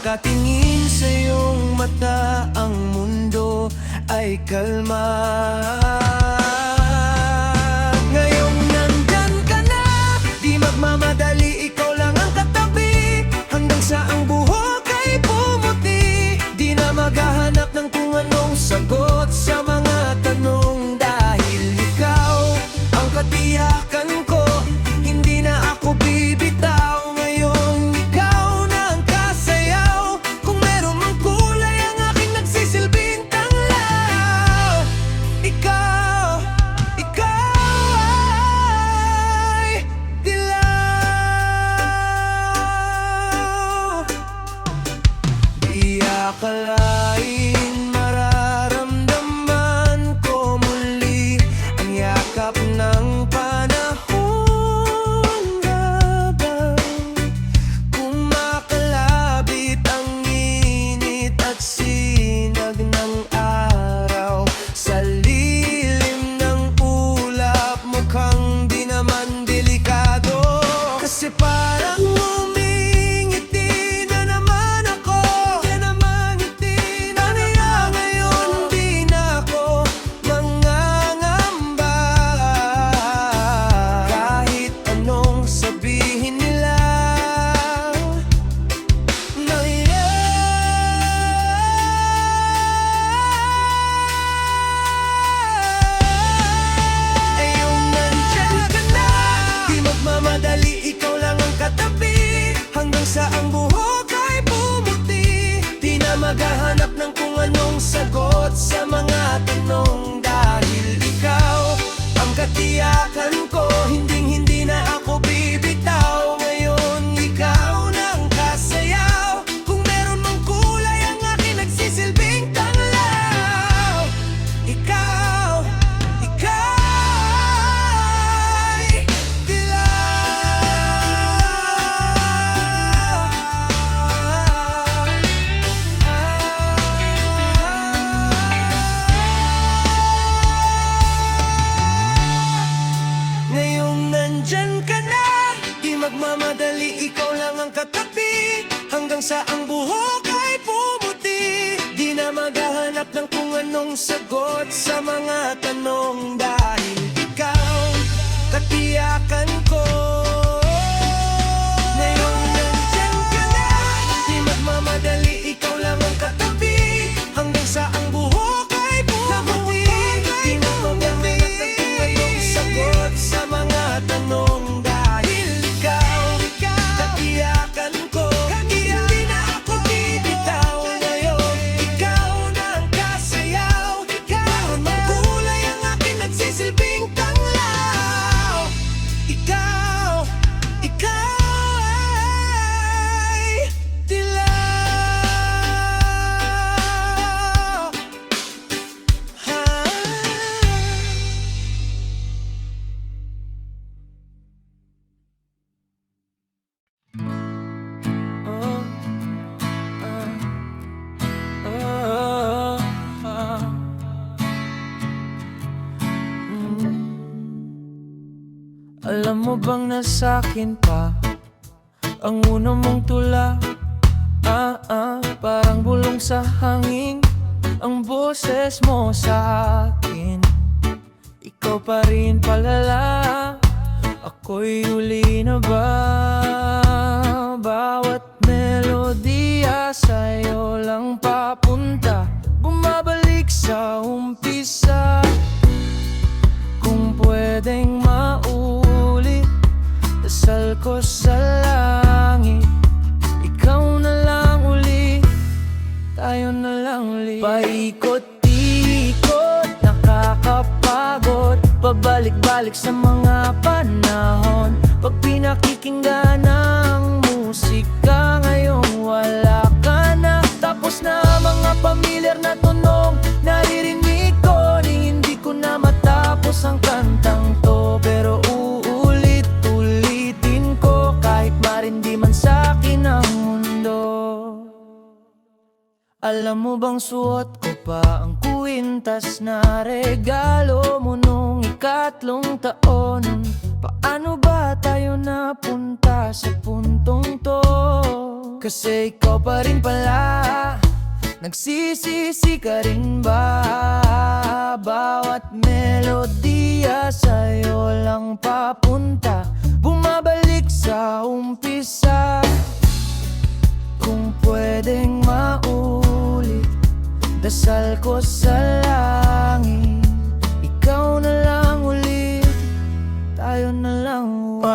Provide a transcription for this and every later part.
Pagkakatingin sa iyong mata, ang mundo ay kalma. Ngayong nandyan ka na, di magmamadali, ikaw lang ang katabi, hanggang sa ang buhok ay pumuti. Di na maghahanap ng kung anong sagot sa mga tanong, dahil ikaw ang katiyakan ko. Hindi na ako bibitaw, ngayon ikaw na ang kasayaw. Kung meron mang kulay, ang aking nagsisilbing tanglaw. Ikaw ay dilaw. Di akalain mararamdaman ko muli ang yakap ng panahon, habang kumakalabit ang init at sinag ng araw. Sa lilim ng ulap, mukhang di naman delikado, kasi parang umingiti na naman ako. Aniya ngayon, di na ako mangangamba. Kahit anong sabihin nila, na ayong nandyan ka na, di magmamadali, ikaw lang ang katabi, hanggang sa ang buhok ay pumuti. Di na maghahanap ng kung anong sagot sa mga tanong, dahil ikaw ang katiyakan ko. Hinding-hindi na ako bibitaw, ngayon ikaw na ang kasayaw. Kung meron mang kulay, ang aking nagsisilbing tanglaw. Ikaw ay ngayong nandyan ka na, di magmamadali, ikaw lang ang katabi, hanggang sa ang buhok ay pumuti. Di na maghahanap ng kung anong sagot sa mga tanong, dahil ikaw katiyakan ko. Ngayong nandyan ka na, di magmamadali, ikaw lang ang katabi, hanggang sa ang buhok ay pumuti. Di na maghahanap ng kung anong sagot sa mga tanong, dahil ikaw katiyakan ko. Hindi na ako bibitaw, ngayon ikaw na ang kasayaw. Meron mang kulay, ang aking nagsisilbing tanglaw. Ikaw ay dilaw. Alam mo bang nasa'kin pa ang una mong tula? Parang bulong sa hangin ang boses mo sa'kin. Ikaw pa rin palala, ako'y huli na ba? Bawat melodiya sa'yo lang papunta, bumabalik sa umpisa. Kung pwedeng maulit, dasal ko sa langit, ikaw na lang uli, tayo na lang uli. Paikot-ikot, nakakapagod, pabalik-balik sa mga panahon. Pag pinakikinggan ng musika, ngayong wala ka na. Tapos na mga pamilyar na tunog, naririnig ko, ni hindi ko na matapos ang kantang to. Pero uulit-ulitin ko, kahit marindi man sa'kin ang mundo. Alam mo bang suot ko pa ang kwintas na regalo mo nung ikatlong taon? Paano ba tayo napunta sa puntong to? Kasi ikaw pa rin pala, nagsisisi ka rin ba? Bawat melodiya sa'yo lang papunta, bumabalik sa umpisa. Kung pwedeng maulit, dasal ko sa langit, ikaw na lang ulit, tayo na lang ulit.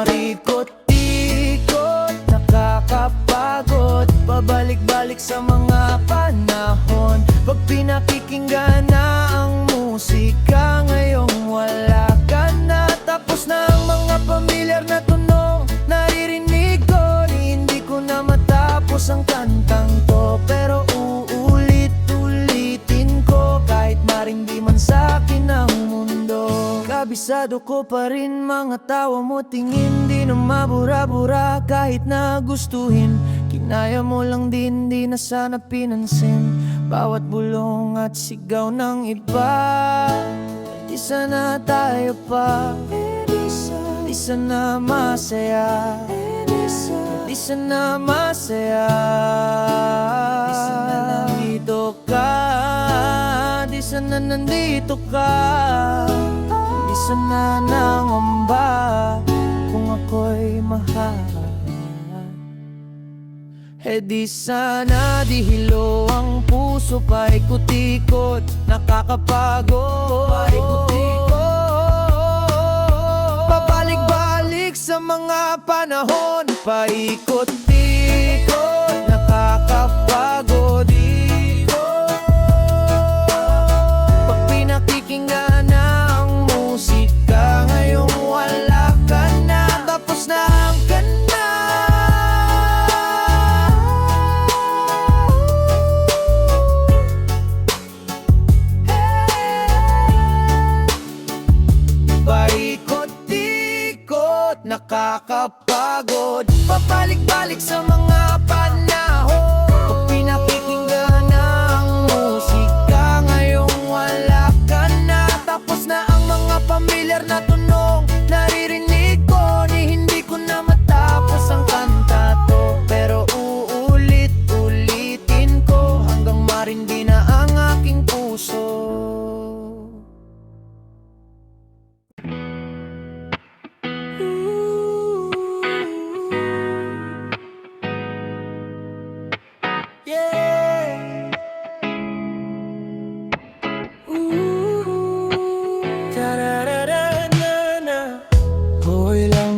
Parikot-ikot, nakakapagod, pabalik-balik sa mga panahon. Pag pinakikinggan na ang musika, ngayong wala ka na. Tapos na ang mga pamilyar na tunog, naririnig ko, hindi ko na matapos ang kantang to. Pero uulit-ulitin ko, kahit marindi man sa akin ang mundo. Kabisado ko pa rin mga tawa mo, tingin di na mabura-bura. Kahit na gustuhin, kinaya mo lang din, di na sana pinansin bawat bulong at sigaw ng iba. Di sana tayo pa, di sana masaya, di sana masaya. Di sana nandito ka, di sana nandito ka, di sana nangamba kung ako'y mahal. Eh di sana dihilo ang puso, paikot-ikot, nakakapagod. Pabalik-balik sa mga panahon, paikot-ikot, nakakapagod. Pag pinakikinggan na ang musika, ngayong wala ka na. Tapos na ang ganda, nakakapagod, pabalik-balik sa mga panahon. Pag pinakikinggan na ang musika, ngayong wala ka na. Tapos na ang mga pamilyar na tunog, naririnig ko, hindi ko na matapos ang kanta to. Pero uulit-ulitin ko, hanggang marindi na ang aking puso.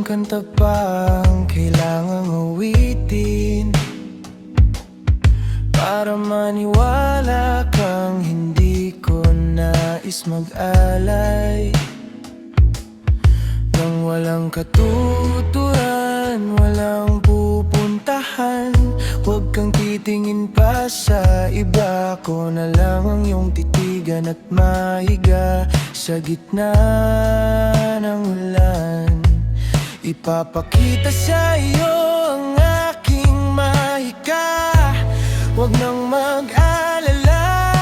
Kanta pa ang kailangang awitin para maniwala kang hindi ko nais mag-alay. Nang walang katuturan, walang pupuntahan, huwag kang titingin pa sa iba. Ako na lang ang iyong titigan at mahiga sa gitna ng ulan. Ipapakita sa iyo ang aking mahika, huwag nang mag-alala,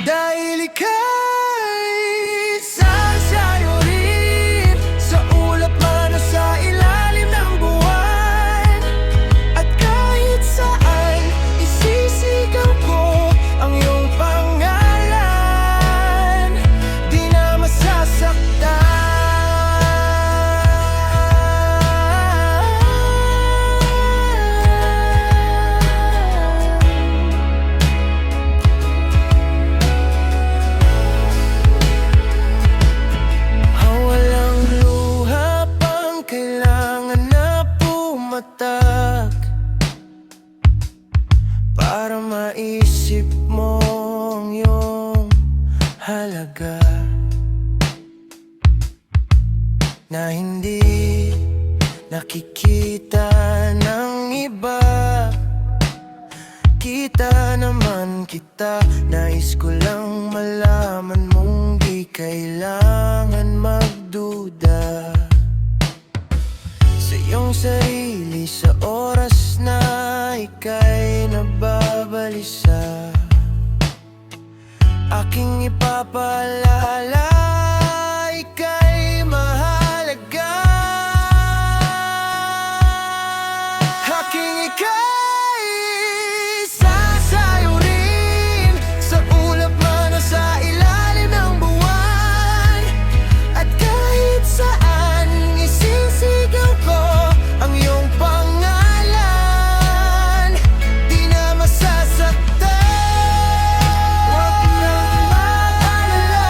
dahil ika'y sasayo rin sa ulap man o sa ilalim ng buwan. At kahit saan isisigaw ko ang iyong pangalan, di na masasaktan. Para maisip mo ang iyong halaga, na hindi nakikita ng iba. Kita naman kita, nais ko lang malaman mong di kailangan magduda sa iyong sarili sa oras na ika'y nababalisa. Aking ipapaalala, ika'y mahalaga. ika'y sasayurin sa ulap man o sa ilalim ng buwan. At kahit saan isisigaw ko ang iyong pangalan, di na masasaktan. Huwag nang mag-alala,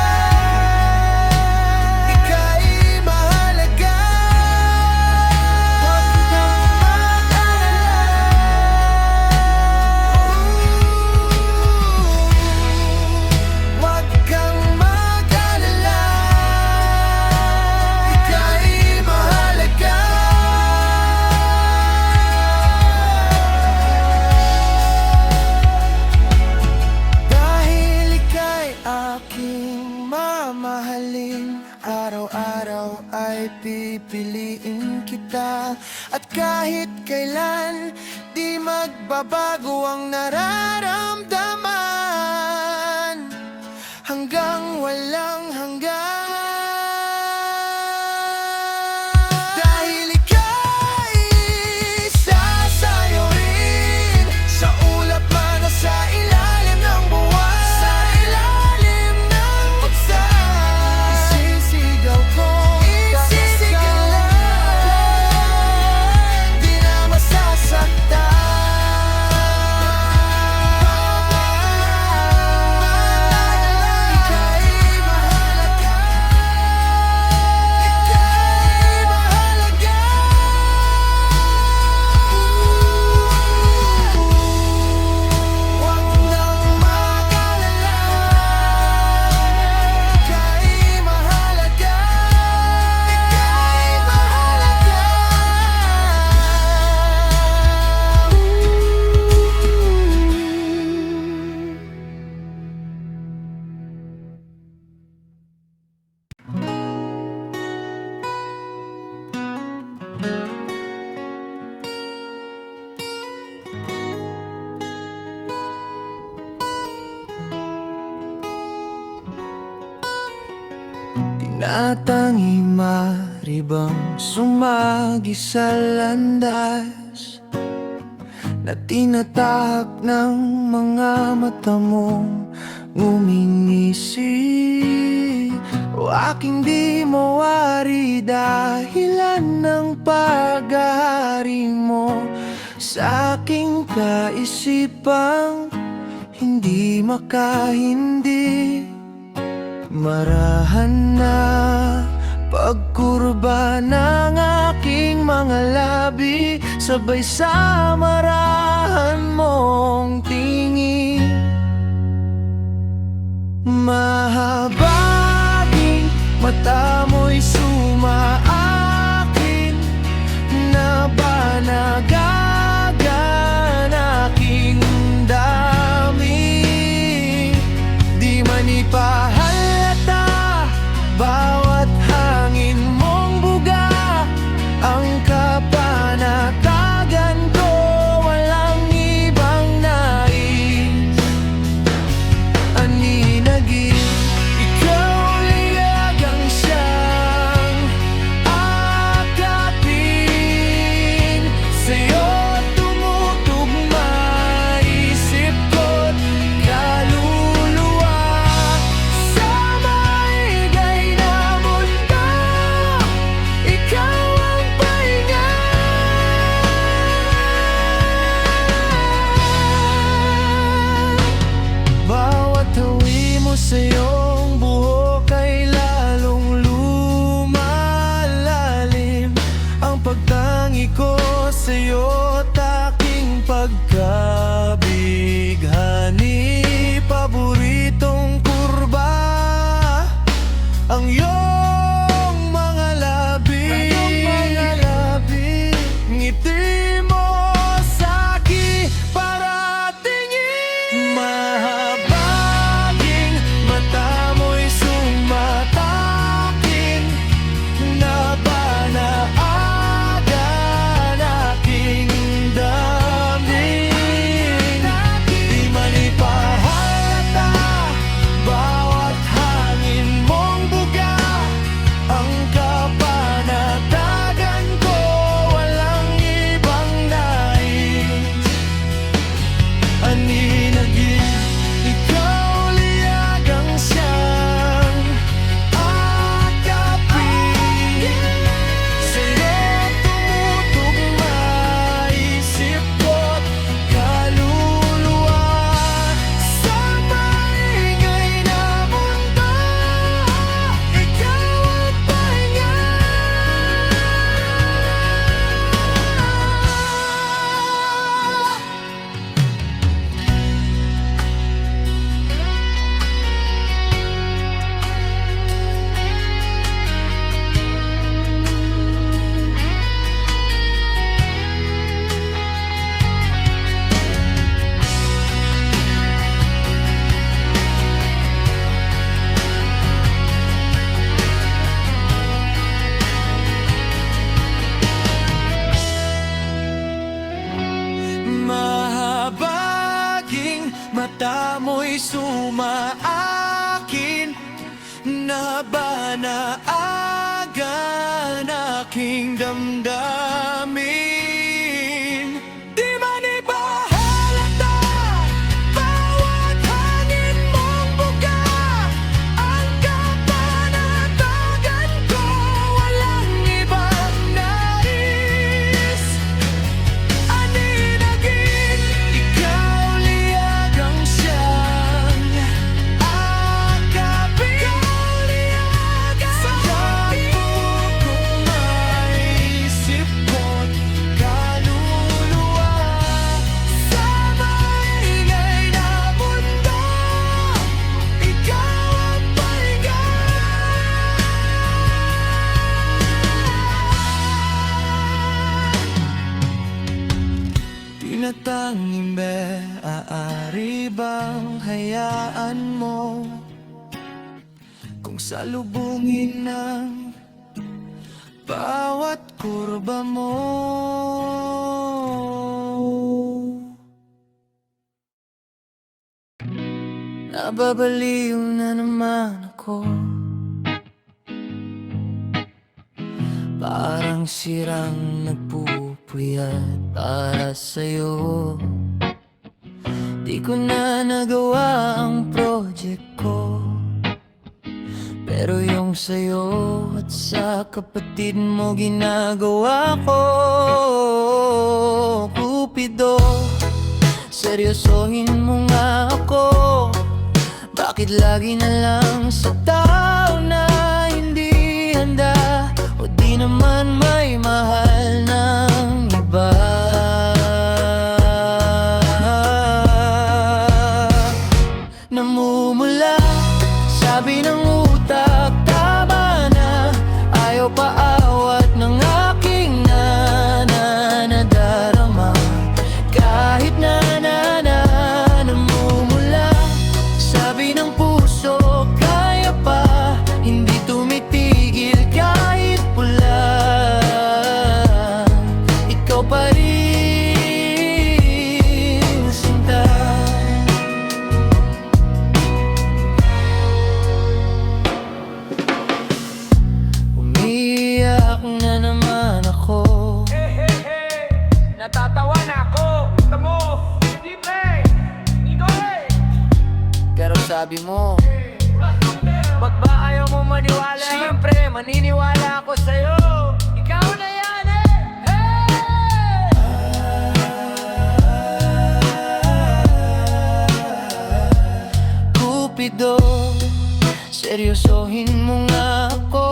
ika'y mahalaga. Huwag nang mag-alala, huwag kang mag-alala, ika'y mahalaga. Dahil ika'y aking mamahalin, araw-araw ay pipiliin kita. At kahit kailan, di magbabago ang nararamdaman, hanggang walang hanggan. Dahil ika'y sasayurin sa ulap man o sa ilalim ng buwan. Sa ilalim ng buksan, isisigaw ko kahit kailan, di na masasaktan. Ika'y mahalaga, ika'y mahalaga. Huwag nang mag-alala, ika'y mahalaga, ika'y mahalaga. Tinatangi maribang sumagi sa landas na tinatahak ng mga mata mong ngumingisi. O aking di mawari dahilan ng paghahari mo sa aking kaisipang hindi makahindi. Marahan na pagkurba ng aking mga labi, sabay sa marahan mong tingin. Mahabaging mata mo'y sumaakin, na ba nagagan aking dami? Di man ipahalata bawat hangin mong buga, ang kapanatagan ko walang ibang nais. Aninagin, ikaw liyagang siyang akapin. Sa'yo tumutugma isip ko't kaluluwa. Sa maigay na mundo, ikaw ang pahinga. Bawat hawi mo sa iyong buhok ay lalong lumalalim. Ang pagtangi ko sa iyo't aking pagkabighani. Paboritong kurba ang iyong mga labi. Ngiti mo sa'kin paratingin. Mahabaging mata mo'y sumatakin, na ba naagan aking damdamin? Mahabaging mata mo'y sumaakin na ba naagan aking damdamin? Di man ibahalata bawat hangin mong buga. Ang kapanatagan ko walang ibang nais. Aninagin, ikaw liyagang siyang akapin. Sa dapong maisip ko't kaluluwa. Sa maingay na mundo, ikaw ang pahinga. Tinatanging maaari bang hayaan mo kung salubungin ng bawat kurba mo? Nababaliw na naman ako, parang sirang nagpupuyat para sa'yo. Di ko na nagawa ang project ko, pero yung sa'yo at sa kapatid mo ginagawa ko. Cupido, seryosohin mo nga ako. Bakit lagi na lang sa tao na hindi handa, o di naman may mahal ng iba? Namumula, sabi ng utak, tama na. Ayaw paawat ng aking nadarama. Kahit na namumula, sabi ng puso, kaya pa. Hindi tumitigil kahit pula. Ikaw pa rin, sinta. Umiiyak na naman ako. Natatawa na ako. Gusto mo? Hindi pre. Hindi eh. Pero sabi mo, Ba't ba ayaw mo maniwala? Siyempre, maniniwala ako sa'yo. Ikaw na yan eh. Cupido, seryosohin mo nga ako.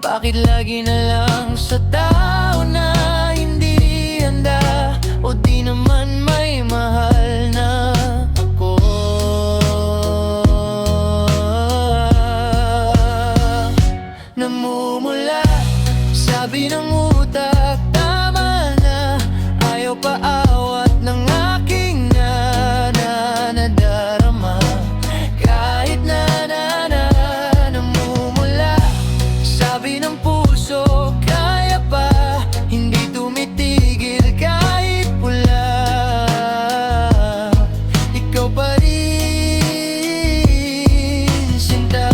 Bakit lagi na lang sa tao na hindi handa, o di naman may mahal na ako? Namumula, sabi ng utak, tama na. Ayaw paawat ng aking nadarama. Kahit na namumula, sabi ng puso, kaya pa. Hindi tumitigil kahit pula. Ikaw pa rin, sinta.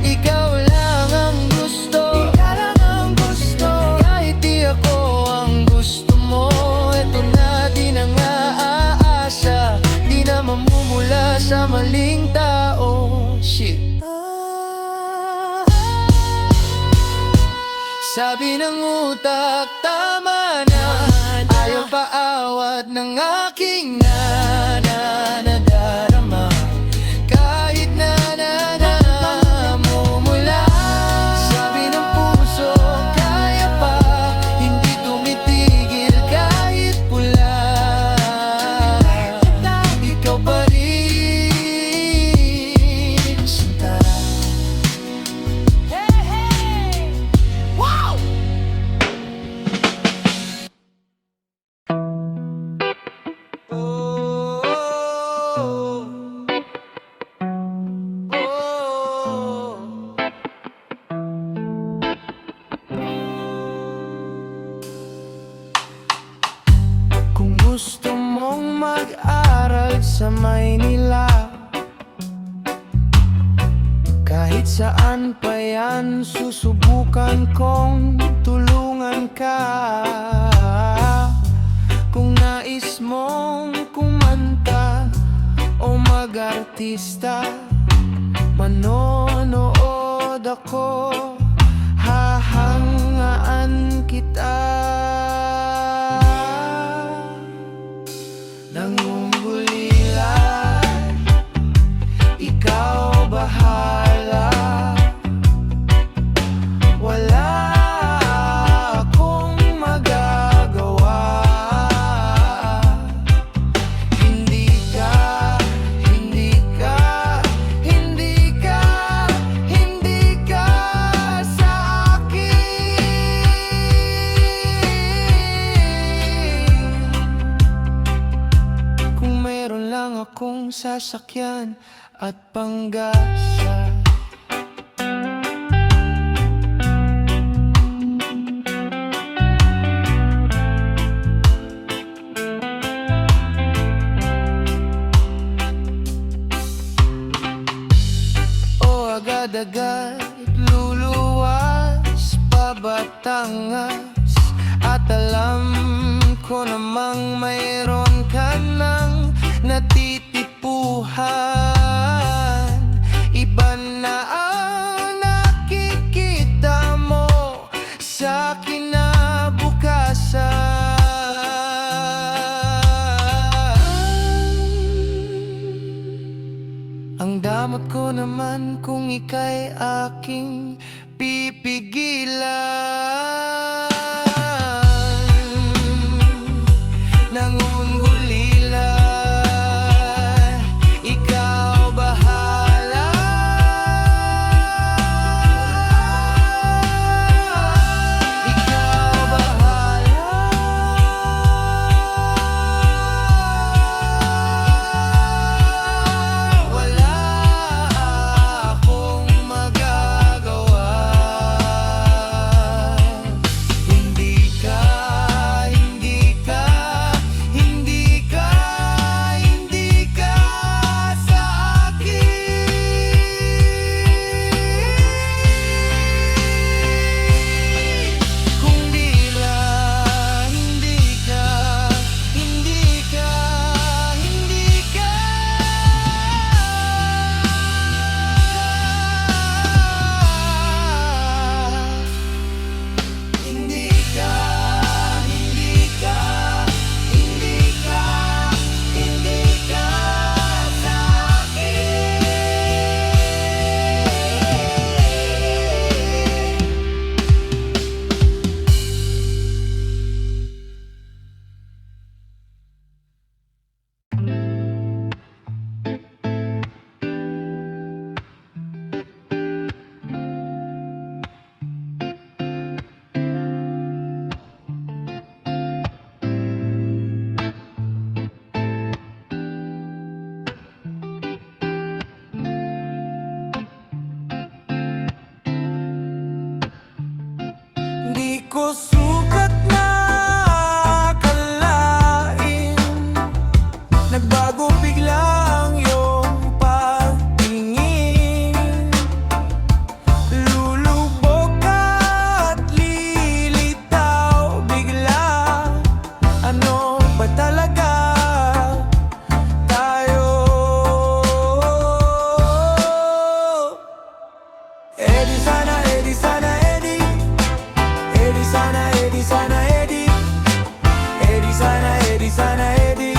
Ikaw lang ang gusto, kahit di ako ang gusto mo. Ito na din ang aasa, di na mamumula sa maling tao. Shit. Sabi ng utak, tama na. Ayaw paawat ng aking nadarama. Kahit na namumula, sabi ng puso, kaya pa. Hindi tumitigil kahit pula. Ikaw pa rin, sinta. Wow! matagal sa Maynila. Kahit saan pa yan, susubukan kong tulungan ka. Kung nais mong kumanta o mag-artista, manonood ako, hahangaan kita. Nangungulila, ikaw bahala. Wala akong magagawa. Hindi ka, hindi ka, hindi ka, hindi ka sa akin. Kung meron lang akong sasakyan at panggasa, agad-agad luluwas pa Batangas. At alam ko namang mayroon ka ng natitipuhan. Iba na ang nakikita mo sa kinabukasan. Ang damot ko naman kung ika'y aking pipigilan. Nangungulila, ikaw bahala. Ikaw bahala. Wala akong magagawa. Hindi ka, hindi ka, hindi ka, hindi ka sa akin. Kung di lang, hindi ka, hindi ka, hindi ka. Hindi ka, hindi ka, hindi ka, hindi ka sa akin. Di ko sukat na akalain, nagbago biglang iyong pagtingin. Lulubog at lilitaw bigla. Ano ba talaga tayo? Edi sana, edi sana, edi. Edi sana, edi sana, edi. Edi sana, edi sana, edi.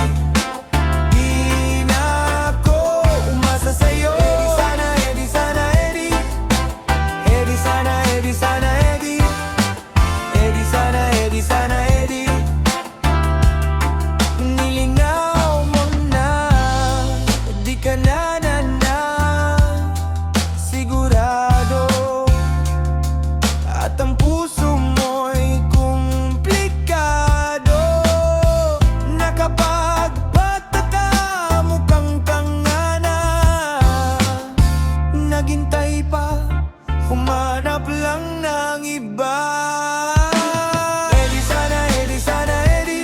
Di na ako umasa sa'yo. Edi sana, edi sana, edi. Edi sana, edi sana, edi. Edi sana, edi sana, edi. Nilingaw mo na, di ka na sigurado. At ang puso mo'y komplikado, na kapag pataka mukhang tanga na. Naghintay pa, humanap lang ng iba. Edi sana, edi sana, edi.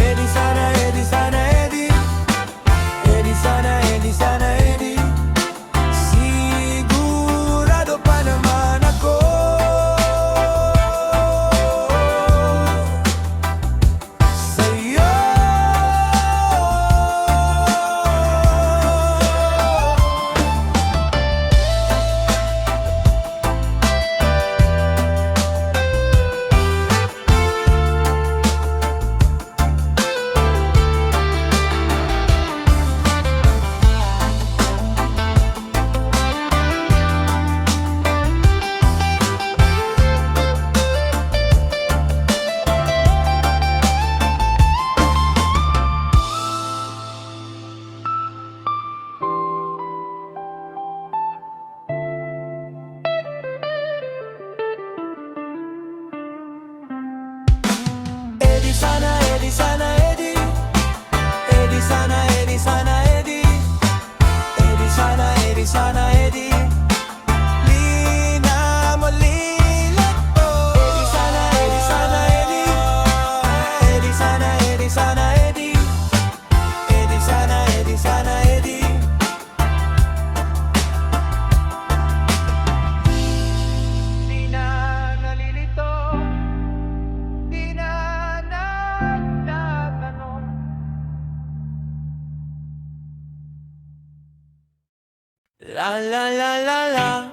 Edi sana, edi sana, edi. La la la la la.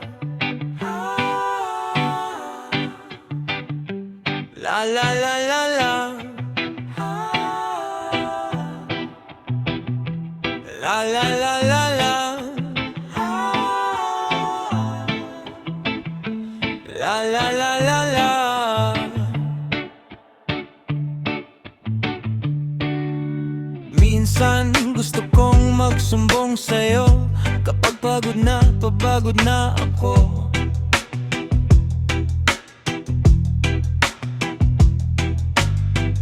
La la la la la. La la la la la. La la la la la. Minsan gusto kong magsumbong sa'yo kapag pagod na ako.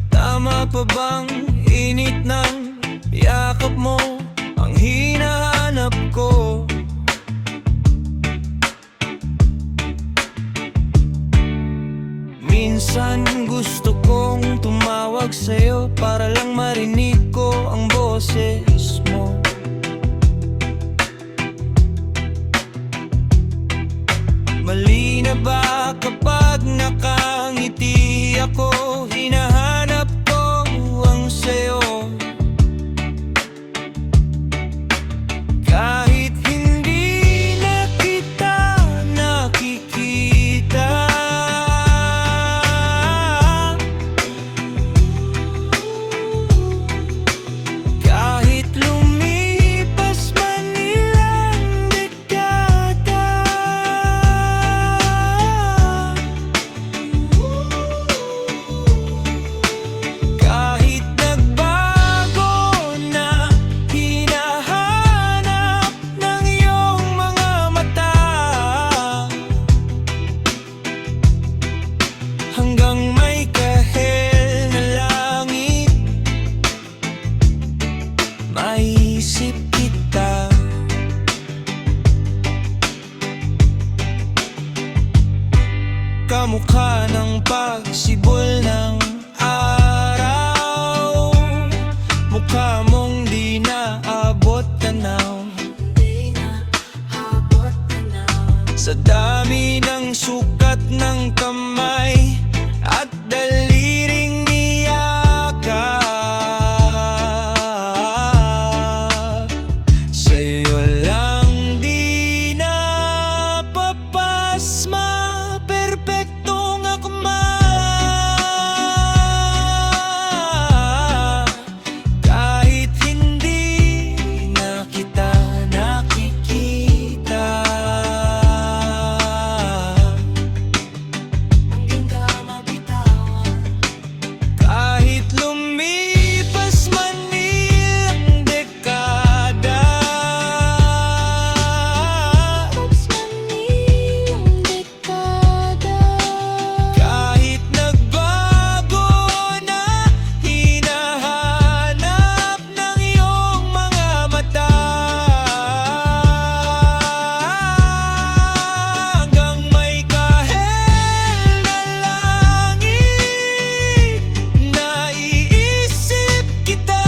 Tama pa bang init ng yakap mo ang hinahanap ko? Minsan gusto kong tumawag sa'yo para lang marinig ko ang boses mo. Mali na ba kapag nakangiti ako? Hinahanap ko ang sayo. Kahit hindi na kita nakikita, kahit lumipas man ilang dekada, kahit nagbago na hinahanap ng iyong mga mata, hanggang may kahel na langit, maisip kita. Kamukha ng pagsibol ng araw, mukha mong di naabot tanaw. Sa dami ng sukat ng kamay at daliring niyakap, sa'yo lang di napapasma, perpektong akma. Kahit hindi na kita nakikita, kahit lumipas man ilang dekada, kahit nagbago na hinahanap ng iyong mga mata, hanggang may kahel na langit, naiisip kita.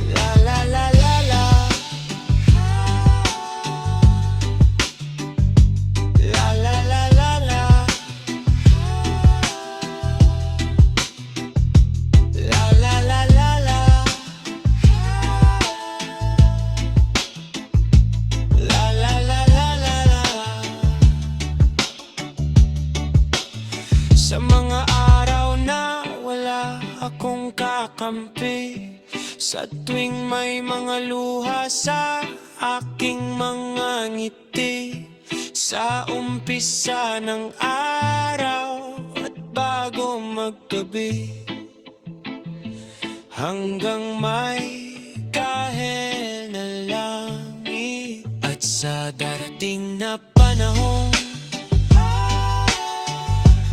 La la la la la. La la la la la. La la la la la. La la la la la la. Sa mga araw na wala akong kakampi, sa tuwing may mga luha sa aking mga ngiti, sa umpisa ng araw at bago maggabi, hanggang may kahel na langit, at sa darating na panahon,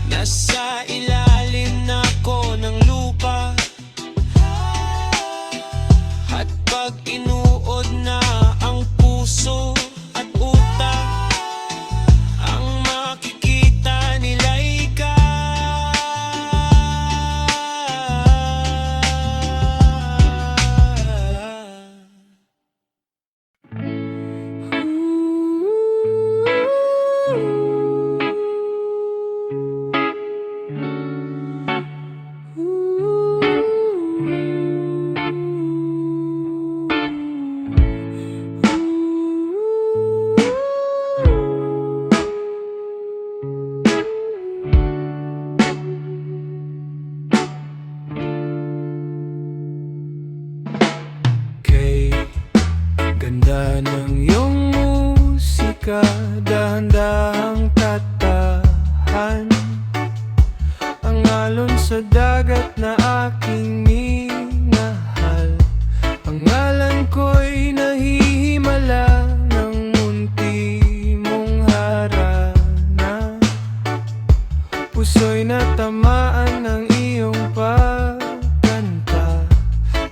nasa ilalim na ako ng lupa, at pag inuod na ang puso at utak, ang makikita nila ikaw. Ganda ng iyong musika, dahan-dahang tatahan. Ang alon sa dagat na aking minahal. Ang ngalan ko'y nahihimala ng munti mong harana. Puso'y natamaan ng iyong pagkanta.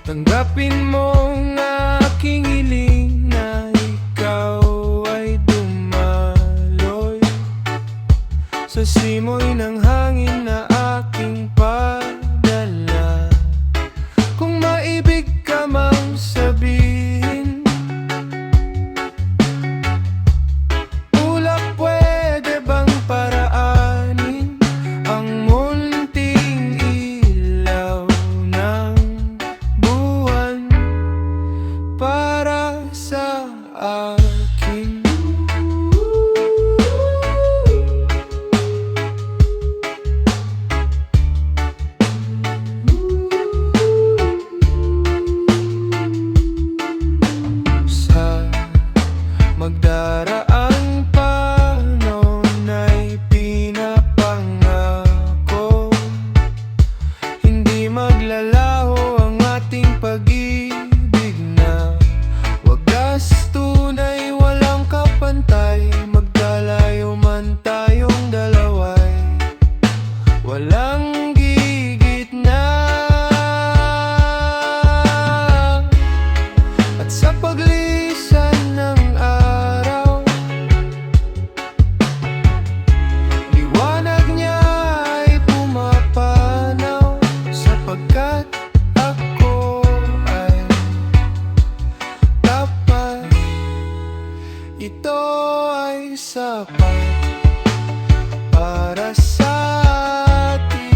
Tanggapin mong aking hiling na ikaw ay dumaloy sa simoy ng hangin na aking padala. Kung maibig ka mang sabihin, ulak pwede bang paraanin ang munting ilaw ng buwan para sa akin. Sa magdaraang panahon ay pinapangako, hindi maglalaho ang ating pag-ibig na wagas tunay, walang kapantay. Magkalayo man tayong dalaway, walang gigitna. At sa paglisan ng araw, liwanag niya ay pumapanaw, sapagkat ako ay tapat. Ito ay sapat para sa atin.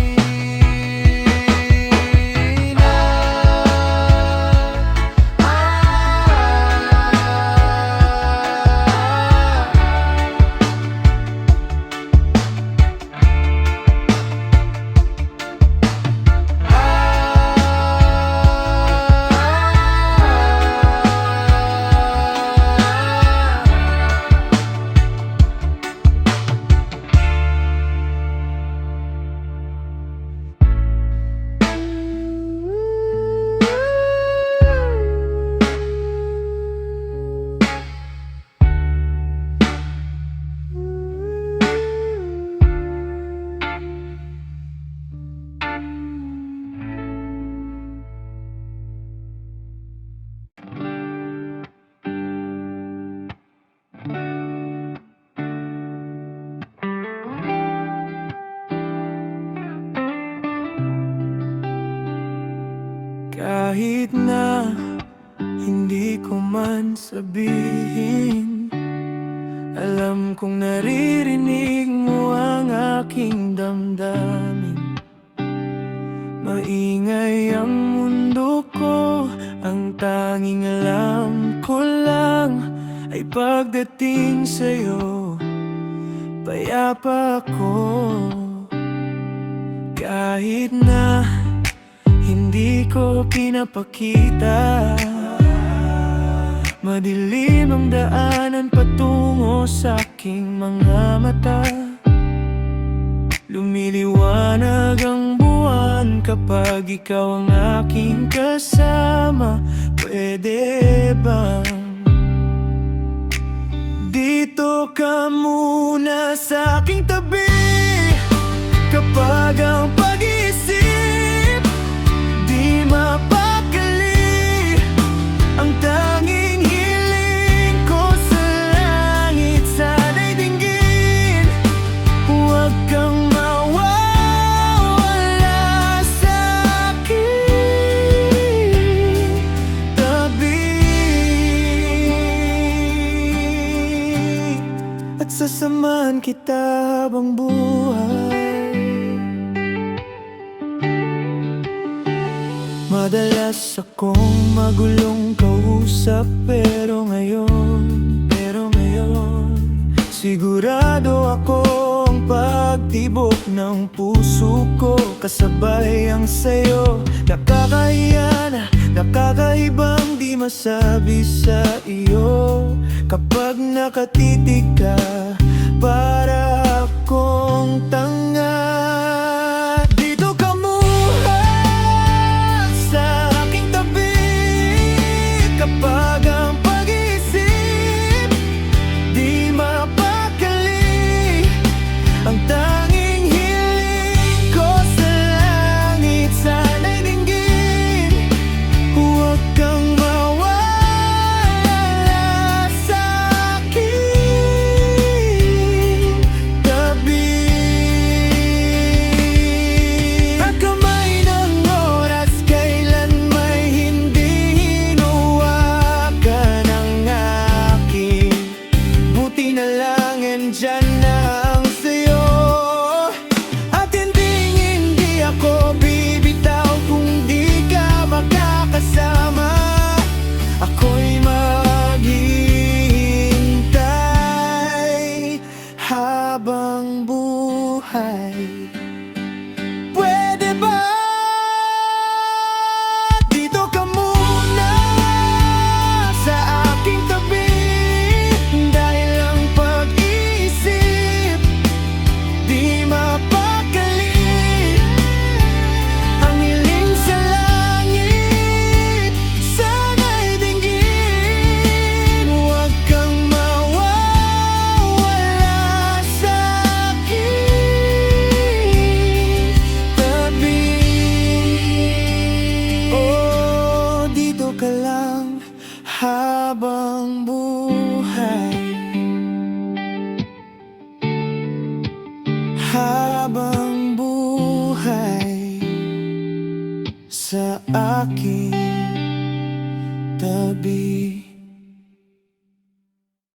Kahit na hindi ko man sabihin, alam kong naririnig mo ang aking damdamin. Maingay ang mundo ko, ang tanging alam ko lang ay pagdating sa'yo, payapa ako. Kahit na hindi ko pinapakita, madilim ang daanan patungo sa aking mga mata. Lumiliwanag ang buwan kapag ikaw ang aking kasama. Pwede bang dito ka muna sa aking tabi? Kapag ang pag-iisip di mapakali, ang tanging hiling ko sa langit sana'y dinggin. Huwag kang mawawala sa aking tabi, at sasamahan kita habang buhay. Madalas akong magulong kausap, pero ngayon sigurado ako ang pagtibok ng puso ko. Kasabay ang sayo, nakakahiya na, nakakaibang di masabi sa iyo kapag nakatitig ka. Para akong tanga. Dito ka muna sa aking tabi kapag ang pag-iisip di mapakali. Ang tanging hiling ko sa langit sana'y dinggin. Huwag kang mawala sa aking tabi. At kamay ng oras kailan may hindi hinuwakan ang akin. Buti na lang andyan na ang sayo. At hindi ako bibitaw kung di ka makakasama. Ako'y maghihintay habang buhay. Pwede ba? Dito ka muna sa aking tabi. Dahil ang pag-iisip di mapakali. Ang hiling sa langit sana'y dinggin. Huwag kang mawawala sa aking tabi. Oh, dito ka lang habang buhay. Habang buhay sa aking tabi.